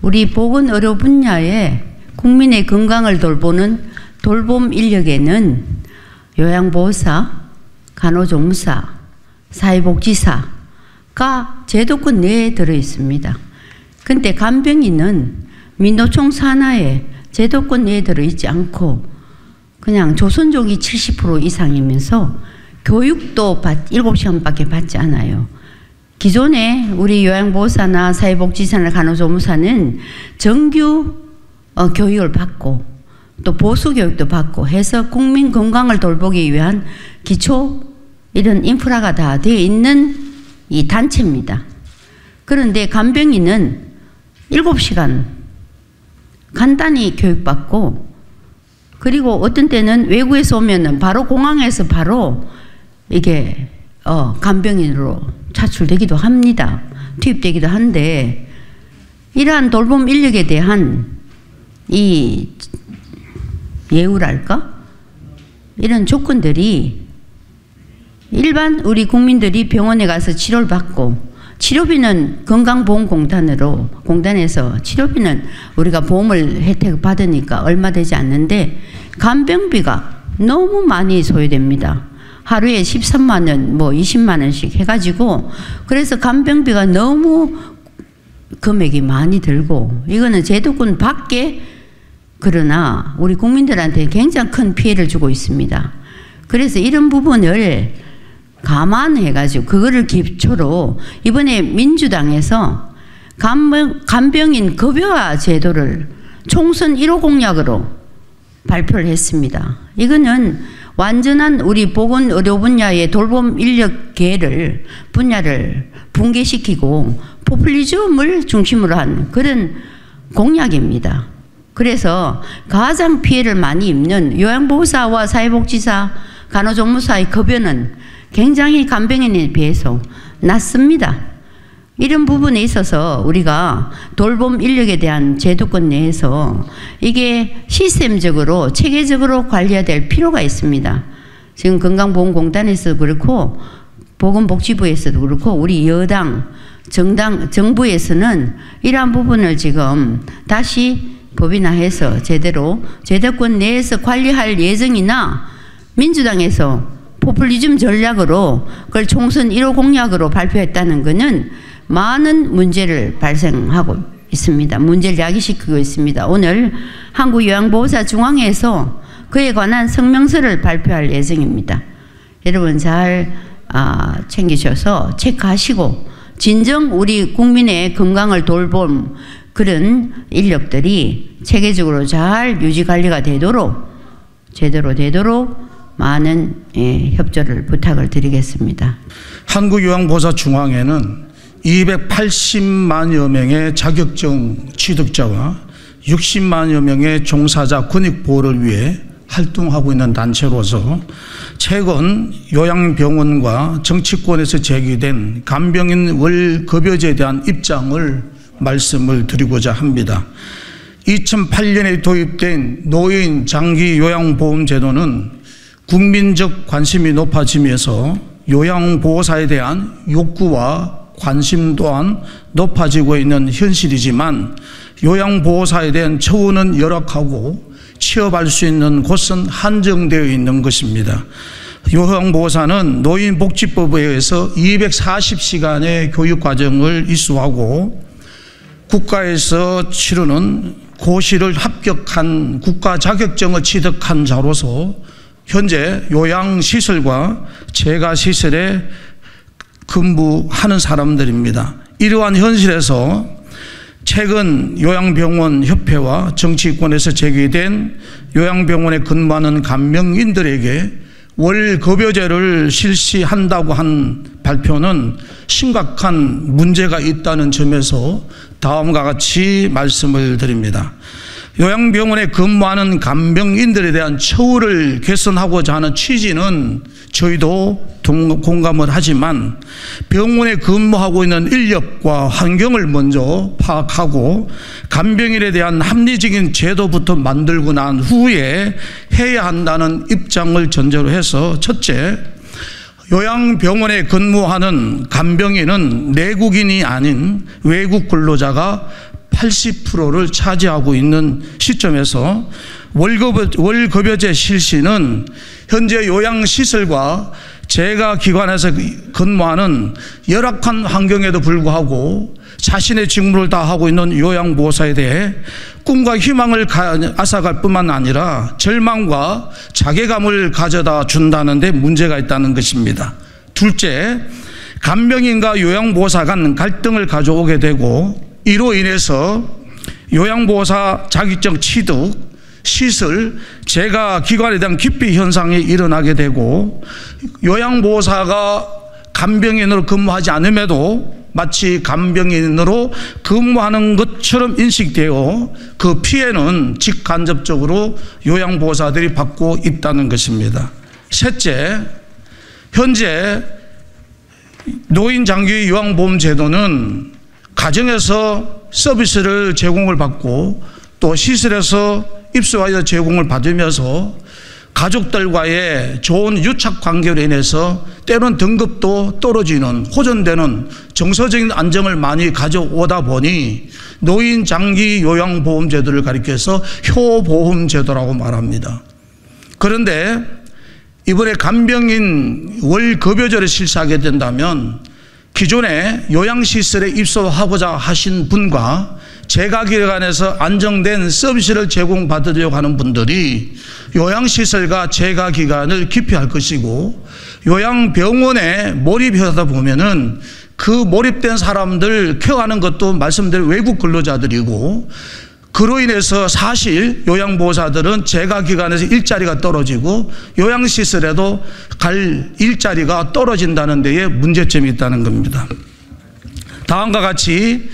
우리 보건의료 분야에 국민의 건강을 돌보는 돌봄 인력에는 요양보호사, 간호조무사, 사회복지사가 제도권 내에 들어 있습니다. 근데 간병인은 민노총 산하에 제도권 내에 들어있지 않고 그냥 조선족이 70% 이상이면서 교육도 7시간밖에 받지 않아요. 기존에 우리 요양보호사나 사회복지사나 간호조무사는 정규 교육을 받고 또 보수교육도 받고 해서 국민 건강을 돌보기 위한 기초 이런 인프라가 다 되어 있는 이 단체입니다. 그런데 간병인은 7시간 간단히 교육받고 그리고 어떤 때는 외국에서 오면은 바로 공항에서 바로 이게 간병인으로 차출되기도 합니다. 투입되기도 한데 이러한 돌봄 인력에 대한 이 예우랄까? 이런 조건들이 일반 우리 국민들이 병원에 가서 치료를 받고 치료비는 건강보험공단에서 치료비는 우리가 보험을 혜택 받으니까 얼마 되지 않는데 간병비가 너무 많이 소요됩니다. 하루에 13만 원, 뭐 20만 원씩 해가지고 그래서 간병비가 너무 금액이 많이 들고 이거는 제도권 밖에 그러나 우리 국민들한테 굉장히 큰 피해를 주고 있습니다. 그래서 이런 부분을 감안해가지고 그거를 기초로 이번에 민주당에서 간병인 급여화 제도를 총선 1호 공약으로 발표를 했습니다. 이거는 완전한 우리 보건의료 분야의 돌봄 인력계를 분야를 붕괴시키고 포퓰리즘을 중심으로 한 그런 공약입니다. 그래서 가장 피해를 많이 입는 요양보호사와 사회복지사, 간호조무사의 급여는 굉장히 간병인에 비해서 낮습니다. 이런 부분에 있어서 우리가 돌봄 인력에 대한 제도권 내에서 이게 시스템적으로 체계적으로 관리해야 될 필요가 있습니다. 지금 건강보험공단에서도 그렇고 보건복지부에서도 그렇고 우리 여당, 정부에서는 이러한 부분을 지금 다시 법인화해서 제대로 제도권 내에서 관리할 예정이나 민주당에서 포퓰리즘 전략으로 그걸 총선 1호 공약으로 발표했다는 것은 많은 문제를 발생하고 있습니다. 문제를 야기시키고 있습니다. 오늘 한국요양보호사 중앙회에서 그에 관한 성명서를 발표할 예정입니다. 여러분 잘 챙기셔서 체크하시고 진정 우리 국민의 건강을 돌봄 그런 인력들이 체계적으로 잘 유지관리가 되도록 제대로 되도록 많은 협조를 부탁을 드리겠습니다. 한국요양보호사 중앙회는 280만여 명의 자격증 취득자와 60만여 명의 종사자 권익보호를 위해 활동하고 있는 단체로서 최근 요양병원과 정치권에서 제기된 간병인 월급여제에 대한 입장을 말씀을 드리고자 합니다. 2008년에 도입된 노인 장기 요양보험제도는 국민적 관심이 높아지면서 요양보호사에 대한 욕구와 관심 또한 높아지고 있는 현실이지만 요양보호사에 대한 처우는 열악하고 취업할 수 있는 곳은 한정되어 있는 것입니다. 요양보호사는 노인복지법에 의해서 240시간의 교육과정을 이수하고 국가에서 치르는 고시를 합격한 국가 자격증을 취득한 자로서 현재 요양시설과 재가시설에 근무하는 사람들입니다. 이러한 현실에서 최근 요양병원 협회와 정치권에서 제기된 요양병원에 근무하는 간병인들에게 월급여제를 실시한다고 한 발표는 심각한 문제가 있다는 점에서 다음과 같이 말씀을 드립니다. 요양병원에 근무하는 간병인들에 대한 처우를 개선하고자 하는 취지는 저희도 공감을 하지만 병원에 근무하고 있는 인력과 환경을 먼저 파악하고 간병인에 대한 합리적인 제도부터 만들고 난 후에 해야 한다는 입장을 전제로 해서 첫째, 요양병원에 근무하는 간병인은 내국인이 아닌 외국 근로자가 80%를 차지하고 있는 시점에서 월급여제 실시는 현재 요양시설과 재가기관에서 근무하는 열악한 환경에도 불구하고 자신의 직무를 다하고 있는 요양보호사에 대해 꿈과 희망을 앗아갈 뿐만 아니라 절망과 자괴감을 가져다 준다는 데 문제가 있다는 것입니다. 둘째, 간병인과 요양보호사 간 갈등을 가져오게 되고 이로 인해서 요양보호사 자격증 취득, 시설, 재가기관에 대한 기피 현상이 일어나게 되고 요양보호사가 간병인으로 근무하지 않음에도 마치 간병인으로 근무하는 것처럼 인식되어 그 피해는 직간접적으로 요양보호사들이 받고 있다는 것입니다. 셋째, 현재 노인장기 요양보험제도는 가정에서 서비스를 제공을 받고 또 시설에서 입소하여 제공을 받으면서 가족들과의 좋은 유착 관계로 인해서 때로는 등급도 떨어지는 호전되는 정서적인 안정을 많이 가져오다 보니 노인 장기 요양보험제도를 가리켜서 효보험제도라고 말합니다. 그런데 이번에 간병인 월급여제를 실시하게 된다면 기존에 요양시설에 입소하고자 하신 분과 재가기관에서 안정된 서비스를 제공받으려고 하는 분들이 요양시설과 재가기관을 기피할 것이고 요양병원에 몰입하다 보면은 그 몰입된 사람들 케어하는 것도 말씀드린 외국 근로자들이고 그로 인해서 사실 요양보호사들은 재가기관에서 일자리가 떨어지고 요양시설에도 갈 일자리가 떨어진다는 데에 문제점이 있다는 겁니다. 다음과 같이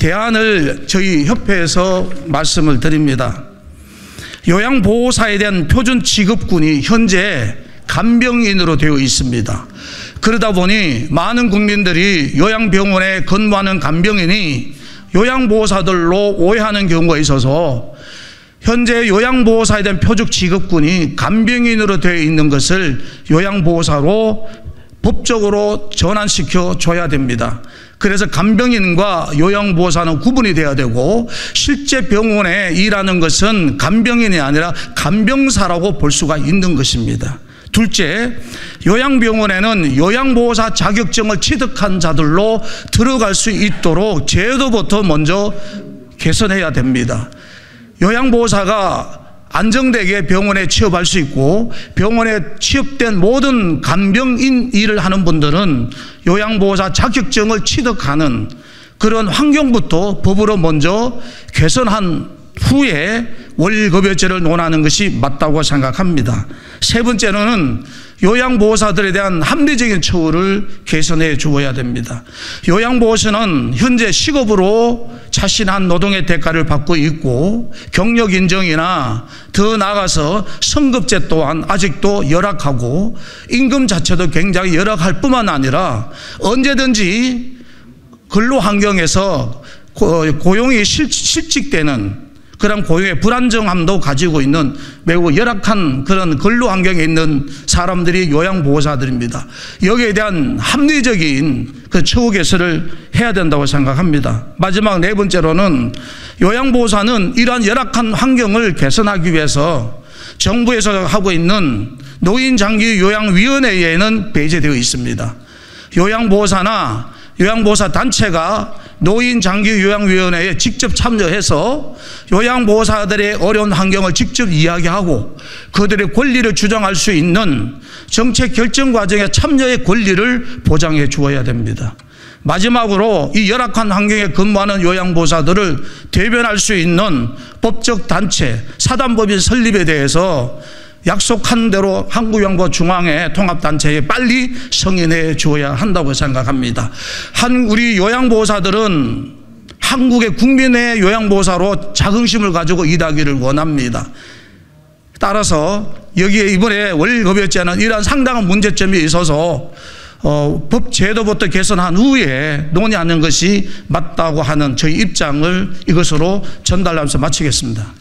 대안을 저희 협회에서 말씀을 드립니다. 요양보호사에 대한 표준 취급군이 현재 간병인으로 되어 있습니다. 그러다 보니 많은 국민들이 요양병원에 근무하는 간병인이 요양보호사들로 오해하는 경우가 있어서 현재 요양보호사에 대한 표준 취급군이 간병인으로 되어 있는 것을 요양보호사로 법적으로 전환시켜 줘야 됩니다. 그래서 간병인과 요양보호사는 구분이 돼야 되고 실제 병원에 일하는 것은 간병인이 아니라 간병사라고 볼 수가 있는 것입니다. 둘째, 요양병원에는 요양보호사 자격증을 취득한 자들로 들어갈 수 있도록 제도부터 먼저 개선해야 됩니다. 요양보호사가 안정되게 병원에 취업할 수 있고 병원에 취업된 모든 간병인 일을 하는 분들은 요양보호사 자격증을 취득하는 그런 환경부터 법으로 먼저 개선한 후에 월급여제를 논하는 것이 맞다고 생각합니다. 세 번째로는 요양보호사들에 대한 합리적인 처우를 개선해 주어야 됩니다. 요양보호사는 현재 시급으로 자신한 노동의 대가를 받고 있고 경력 인정이나 더 나아가서 성급제 또한 아직도 열악하고 임금 자체도 굉장히 열악할 뿐만 아니라 언제든지 근로환경에서 고용이 실직되는 그런 고용의 불안정함도 가지고 있는 매우 열악한 그런 근로 환경에 있는 사람들이 요양보호사들입니다. 여기에 대한 합리적인 그 처우 개선을 해야 된다고 생각합니다. 마지막 네 번째로는 요양보호사는 이러한 열악한 환경을 개선하기 위해서 정부에서 하고 있는 노인장기요양위원회에는 배제되어 있습니다. 요양보호사나 요양보호사 단체가 노인장기요양위원회에 직접 참여해서 요양보호사들의 어려운 환경을 직접 이야기하고 그들의 권리를 주장할 수 있는 정책 결정 과정에 참여의 권리를 보장해 주어야 됩니다. 마지막으로 이 열악한 환경에 근무하는 요양보호사들을 대변할 수 있는 법적 단체, 사단법인 설립에 대해서 약속한 대로 한국요양보호중앙회 통합단체에 빨리 승인해 주어야 한다고 생각합니다. 우리 요양보호사들은 한국의 국민의 요양보호사로 자긍심을 가지고 일하기를 원합니다. 따라서 여기에 이번에 월급여제는 이러한 상당한 문제점이 있어서 법 제도부터 개선한 후에 논의하는 것이 맞다고 하는 저희 입장을 이것으로 전달하면서 마치겠습니다.